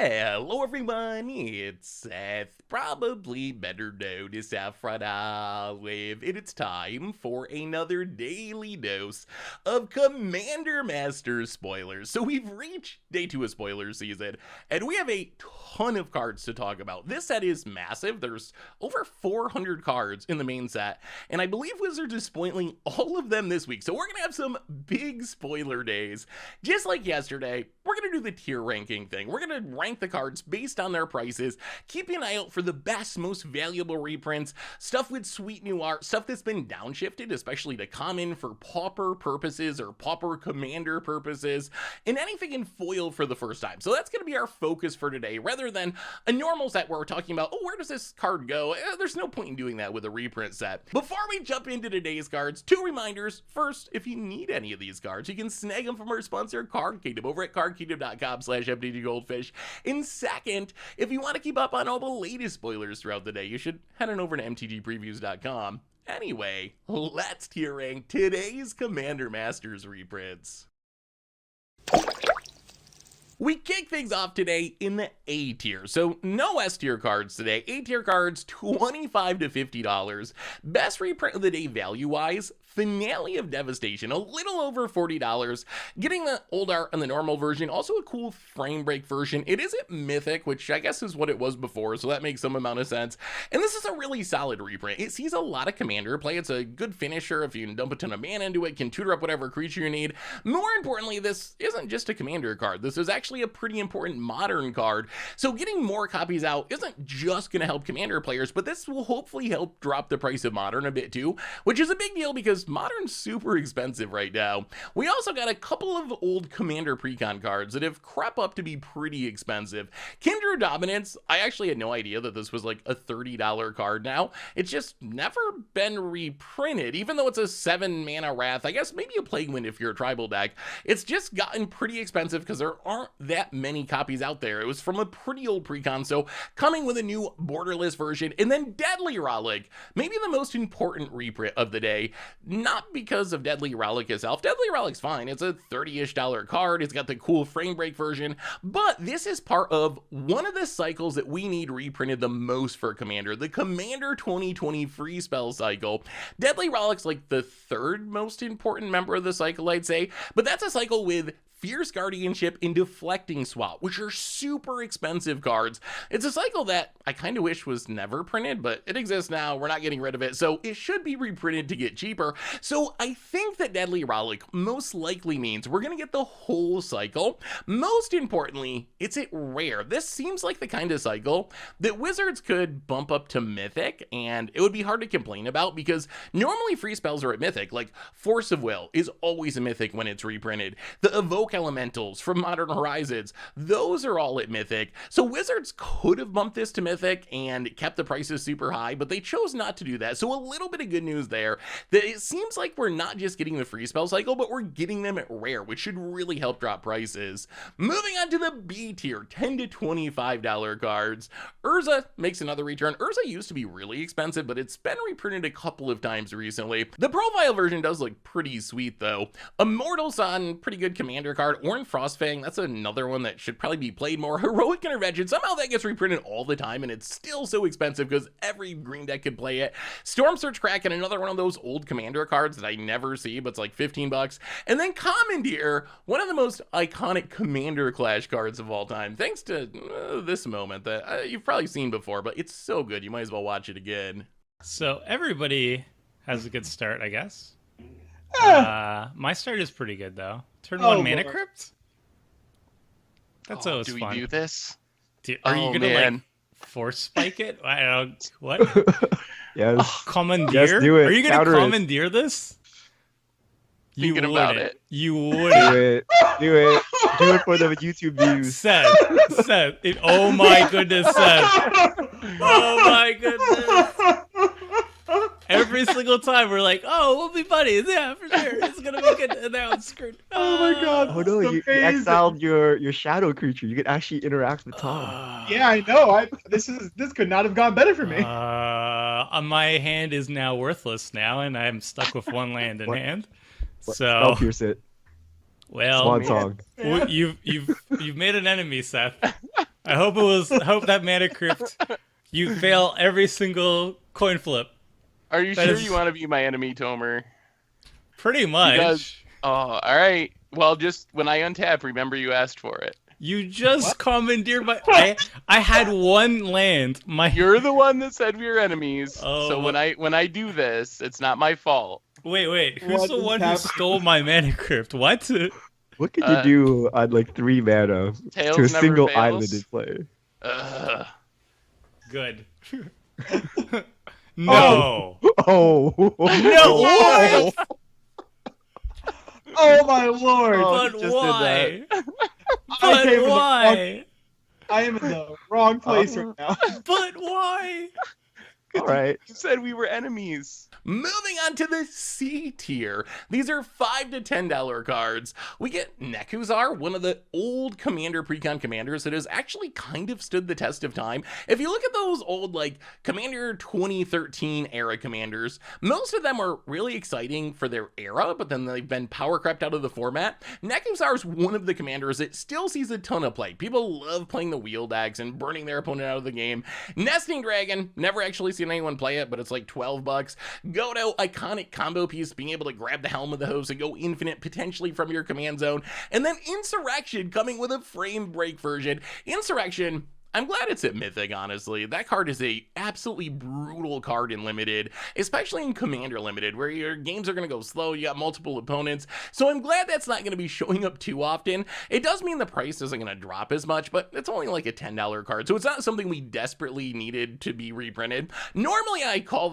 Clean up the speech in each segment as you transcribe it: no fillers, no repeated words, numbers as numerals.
Hello everyone, it's Seth, probably better known as Saffron Olive, and it's time for another daily dose of Commander Masters spoilers. So we've reached day 2 of spoiler season, and we have a ton of cards to talk about. This set is massive. There's over 400 cards in the main set, and I believe Wizards is spoiling all of them this week. So we're going to have some big spoiler days. Just like yesterday, we're going to do the tier ranking thing. We're going to rank the cards based on their prices, keeping an eye out for the best, most valuable reprints, stuff with sweet new art, stuff that's been downshifted, especially to common for pauper purposes or pauper commander purposes, and anything in foil for the first time. So that's going to be our focus for today, rather than a normal set where we're talking about, oh, where does this card go? There's no point in doing that with a reprint set. Before we jump into today's cards, 2 reminders. First, if you need any of these cards, you can snag them from our sponsor, Card Kingdom, over at cardkingdom.com/MTGGoldfish. And second, if you want to keep up on all the latest spoilers throughout the day, you should head on over to MTGpreviews.com. Anyway, let's tier rank today's Commander Masters reprints. We kick things off today in the A tier, so no S tier cards today. A tier cards, $25 to $50. Best reprint of the day value-wise, Finale of Devastation, a little over $40. Getting the old art on the normal version, also a cool frame break version. It isn't mythic, which I guess is what it was before, so that makes some amount of sense. And this is a really solid reprint. It sees a lot of commander play. It's a good finisher if you can dump a ton of mana into it, can tutor up whatever creature you need. More importantly, this isn't just a commander card. This is actually a pretty important modern card. So getting more copies out isn't just going to help commander players, but this will hopefully help drop the price of modern a bit too, which is a big deal because modern's super expensive right now. We also got a couple of old commander precon cards that have crept up to be pretty expensive. Kindred Dominance, I actually had no idea that this was like a $30 card now. It's just never been reprinted, even though it's a 7 mana Wrath. I guess maybe a Plague Wind if you're a tribal deck. It's just gotten pretty expensive because there aren't that many copies out there. It was from a pretty old precon, so coming with a new borderless version. And then Deadly Relic, maybe the most important reprint of the day. Not because of Deadly Relic itself. Deadly Relic's fine. It's a $30-ish card. It's got the cool frame break version, but this is part of one of the cycles that we need reprinted the most for Commander, the Commander 2020 free spell cycle. Deadly Relic's like the third most important member of the cycle, I'd say, but that's a cycle with Fierce Guardianship and Deflecting Swap, which are super expensive cards. It's a cycle that I kind of wish was never printed, but it exists now. We're not getting rid of it, so it should be reprinted to get cheaper. So I think that Deadly Relic most likely means we're going to get the whole cycle. Most importantly, it's at rare. This seems like the kind of cycle that Wizards could bump up to Mythic, and it would be hard to complain about because normally free spells are at Mythic. Like Force of Will is always a Mythic when it's reprinted. The Evoke Elementals from Modern Horizons, those are all at Mythic. So Wizards could have bumped this to Mythic and kept the prices super high, but they chose not to do that. So a little bit of good news there, that it seems like we're not just getting the free spell cycle, but we're getting them at rare, which should really help drop prices. Moving on to the B tier, $10 to $25 cards. Urza makes another return. Urza used to be really expensive, but it's been reprinted a couple of times recently. The profile version does look pretty sweet though. Immortal Sun, pretty good commander card. Orin Frostfang, that's another one that should probably be played more. Heroic Intervention, somehow that gets reprinted all the time and it's still so expensive because every green deck could play it. Storm Surge Kraken, another one of those old commander cards that I never see, but it's like 15 bucks. And then Commandeer, one of the most iconic commander clash cards of all time, thanks to this moment that you've probably seen before, but it's so good you might as well watch it again. So everybody has a good start, I guess. My start is pretty good though. Turn 1 Mana Crypt? That's always fun. Do we do this? Are you gonna like force spike it? I don't. What? Yes. Commandeer? Just do it. Are you gonna Counter commandeer this? Thinking about it. You wouldn't. Do it. Do it. Do it for the YouTube views. Seth. Oh my goodness, Seth. Oh my goodness. Every single time we're like, oh, we'll be buddies. Yeah, for sure. It's going to be good. And now it's screwed. Oh my god. Oh no, you exiled your shadow creature. You can actually interact with Tom. Yeah, I know. This could not have gone better for me. My hand is now worthless now, and I'm stuck with 1 land in hand. So I'll pierce it. Well, Swan song. you've made an enemy, Seth. I hope that Mana Crypt, you fail every single coin flip. Are you That sure is- you want to be my enemy, Tomer? Pretty much. Because, oh, all right. Well, just when I untap, remember you asked for it. You just commandeered my. I had one land. You're the one that said we were enemies. Oh, so when I do this, it's not my fault. Wait. Who's What the is one who happening? stole my Mana Crypt? What? What could you do on like 3 mana Tails to a never single fails. island in play? Ugh. Good. No. Oh. No. Oh my lord! Oh. But just did why? I But came in the why? I am in the wrong place right now. But why? All right. You said we were enemies. Moving on to the C tier. These are $5 to $10 cards. We get Nekuzar, one of the old Commander Precon commanders that has actually kind of stood the test of time. If you look at those old, like, Commander 2013 era commanders, most of them are really exciting for their era, but then they've been power crept out of the format. Nekuzar is one of the commanders that still sees a ton of play. People love playing the wheel decks and burning their opponent out of the game. Nesting Dragon, never actually seen anyone play it, but it's like $12. Godo, iconic combo piece, being able to grab the helm of the host and go infinite potentially from your command zone. And then Insurrection coming with a frame break version. Insurrection, I'm glad it's at Mythic, honestly. That card is a absolutely brutal card in Limited, especially in Commander Limited, where your games are going to go slow, you got multiple opponents, so I'm glad that's not going to be showing up too often. It does mean the price isn't going to drop as much, but it's only like a $10 card, so it's not something we desperately needed to be reprinted. Normally I call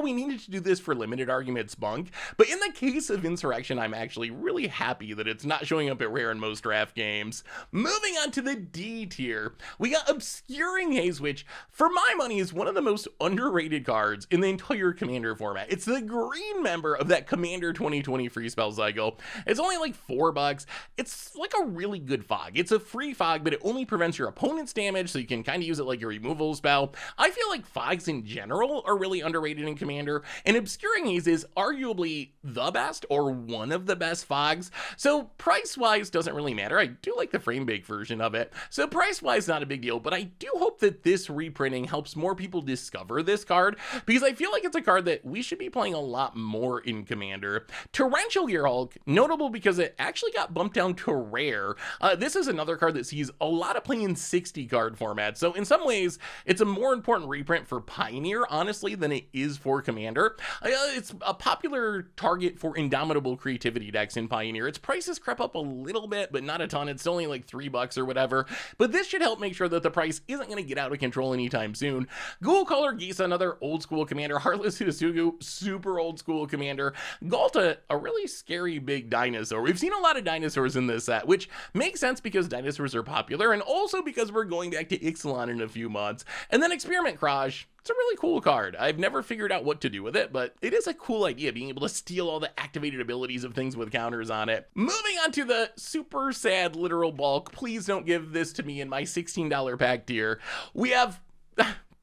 we needed to do this for Limited arguments bunk, but in the case of Insurrection, I'm actually really happy that it's not showing up at rare in most draft games. Moving on to the D tier, we got Obscuring Haze, which, for my money, is one of the most underrated cards in the entire Commander format. It's the green member of that Commander 2020 free spell cycle. It's only like $4. It's like a really good fog. It's a free fog, but it only prevents your opponent's damage, so you can kind of use it like a removal spell. I feel like fogs in general are really underrated in Commander, and Obscuring Haze is arguably the best or one of the best fogs. So price-wise doesn't really matter. I do like the frame bake version of it, so price-wise not a big deal, but I do hope that this reprinting helps more people discover this card, because I feel like it's a card that we should be playing a lot more in Commander. Torrential Gearhulk, notable because it actually got bumped down to rare. This is another card that sees a lot of play in 60 card format, so in some ways it's a more important reprint for Pioneer, honestly, than it is for Commander. It's a popular target for Indomitable Creativity decks in Pioneer. Its prices crept up a little bit, but not a ton. It's only like $3 or whatever, but this should help make sure that the price isn't going to get out of control anytime soon. Ghoul Color Geese, another old school commander. Heartless Hisugu, super old school commander. Galta, a really scary big dinosaur. We've seen a lot of dinosaurs in this set, which makes sense because dinosaurs are popular, and also because we're going back to Ixalan in a few months. And then Experiment Crash. It's a really cool card. I've never figured out what to do with it, but it is a cool idea, being able to steal all the activated abilities of things with counters on it. Moving on to the super sad literal bulk. Please don't give this to me in my $16 pack tier. We have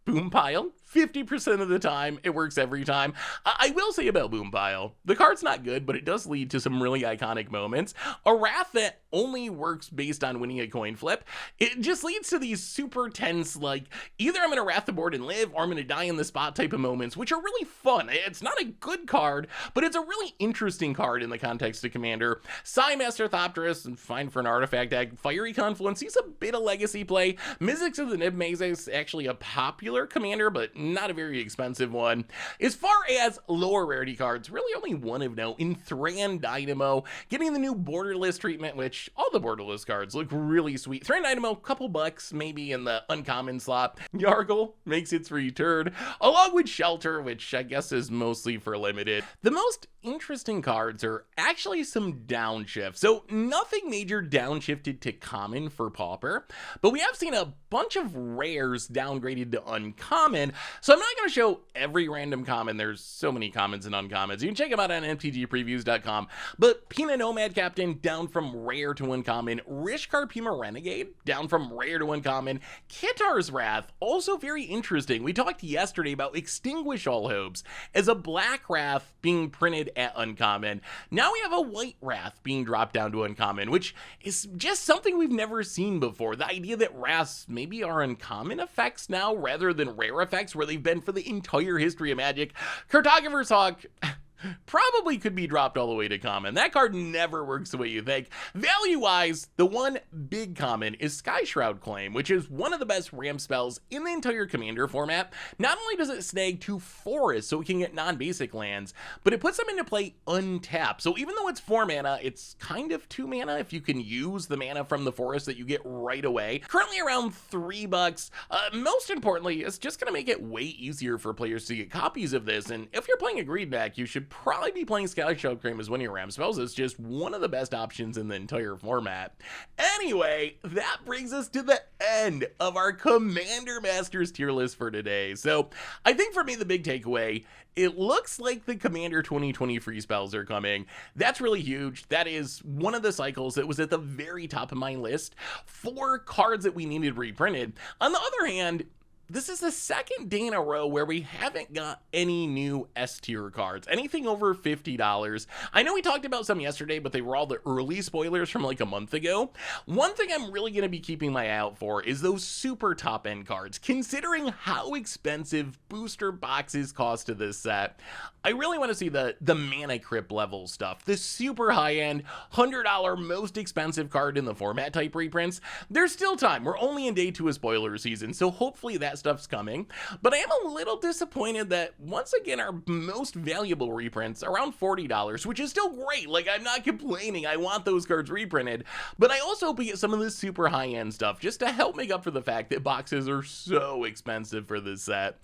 Boom Pile. 50% of the time, it works every time. I will say about Boom Pile, the card's not good, but it does lead to some really iconic moments. A Wrath that only works based on winning a coin flip. It just leads to these super tense, like, either I'm gonna Wrath the board and live, or I'm gonna die in the spot type of moments, which are really fun. It's not a good card, but it's a really interesting card in the context of Commander. Psymaster Thopterus, and fine for an artifact deck. Fiery Confluence, he's a bit of legacy play. Mystics of the Nib Maze is actually a popular commander, but not a very expensive one. As far as lower rarity cards, really only one of note in Thran Dynamo, getting the new borderless treatment, which all the borderless cards look really sweet. Thran Dynamo, couple bucks maybe in the uncommon slot. Yargle makes its return, along with Shelter, which I guess is mostly for limited. The most interesting cards are actually some downshifts. So nothing major downshifted to common for Pauper, but we have seen a bunch of rares downgraded to uncommon, So I'm not going to show every random common. There's so many commons and uncommons. You can check them out on MTGpreviews.com. But Pina Nomad Captain down from rare to uncommon. Rishkar Pima Renegade down from rare to uncommon. Kitar's Wrath, also very interesting. We talked yesterday about Extinguish All Hopes as a black Wrath being printed at uncommon. Now we have a white Wrath being dropped down to uncommon, which is just something we've never seen before. The idea that Wraths maybe are uncommon effects now rather than rare effects where they've been for the entire history of Magic. Cartographer's Hawk probably could be dropped all the way to common. That card never works the way you think. Value-wise, the one big common is Sky Shroud Claim, which is one of the best ramp spells in the entire Commander format. Not only does it snag 2 forests so we can get non-basic lands, but it puts them into play untapped. So even though it's 4 mana, it's kind of 2 mana if you can use the mana from the forest that you get right away. Currently around $3. Most importantly, it's just going to make it way easier for players to get copies of this, and if you're playing a green deck, you should probably be playing Sky Shroud Claim as one of your ramp spells. It's just one of the best options in the entire format. Anyway, that brings us to the end of our Commander Masters tier list for today. So I think for me, the big takeaway, it looks like the Commander 2020 free spells are coming. That's really huge. That is one of the cycles that was at the very top of my list for cards that we needed reprinted. On the other hand, this is the second day in a row where we haven't got any new S tier cards, anything over $50. I know we talked about some yesterday, but they were all the early spoilers from like a month ago. One thing I'm really going to be keeping my eye out for is those super top end cards. Considering how expensive booster boxes cost to this set, I really want to see the Mana Crypt level stuff, the super high end $100 most expensive card in the format type reprints. There's still time. We're only in day 2 of spoiler season, so hopefully that stuff's coming. But I am a little disappointed that once again our most valuable reprints around $40, which is still great. Like, I'm not complaining. I want those cards reprinted, but I also hope we get some of this super high end stuff just to help make up for the fact that boxes are so expensive for this set.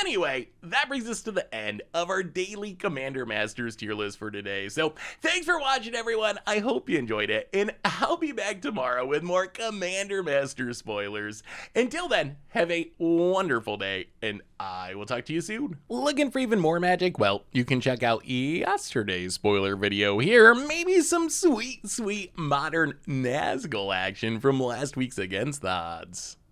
Anyway, that brings us to the end of our daily Commander Masters tier list for today. So thanks for watching, everyone. I hope you enjoyed it, and I'll be back tomorrow with more Commander Masters spoilers. Until then, have a wonderful day, and I will talk to you soon. Looking for even more magic? Well, you can check out yesterday's spoiler video here. Maybe some sweet, sweet modern Nazgul action from last week's Against the Odds.